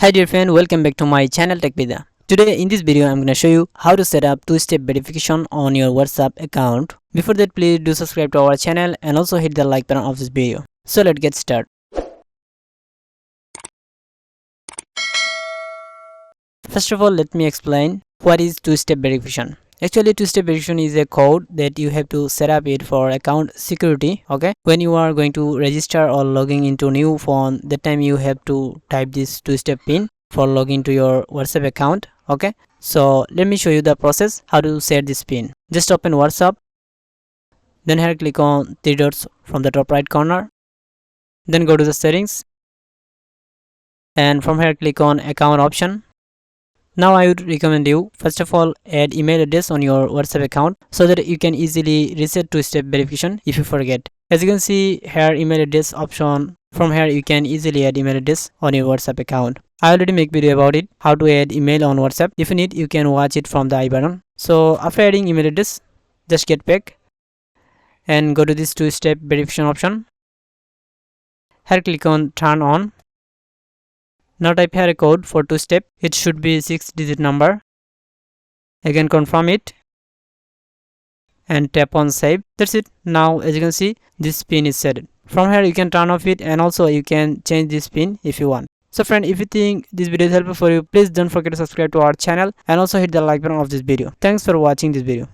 Hi dear friend, welcome back to my channel Tech Bidda. Today in this video I'm gonna show you how to set up two-step verification on your WhatsApp account. Before that, please do subscribe to our channel and also hit the like button of this video. So let's get started. First of all, let me explain what is two-step verification. Actually, two-step verification is a code that you have to set up it for account security. Okay, when you are going to register or logging into new phone, that time you have to type this two-step pin for login to your WhatsApp account. Okay, so let me show you the process how to set this pin. Just open WhatsApp, then here click on three dots from the top right corner, then go to the settings, and from here click on account option. Now I would recommend you first of all add email address on your WhatsApp account so that you can easily reset two-step verification if you forget. As you can see here, email address option, from here you can easily add email address on your WhatsApp account. I already make video about it, how to add email on WhatsApp. If you need, you can watch it from the I button. So after adding email address, just get back and go to this two-step verification option. Here click on turn on. Now type here a code for two-step. It should be 6-digit number. Again confirm it and tap on save. That's it. Now as you can see, this pin is set. From here you can turn off it and also you can change this pin if you want. So friend, if you think this video is helpful for you, please don't forget to subscribe to our channel and also hit the like button of this video. Thanks for watching this video.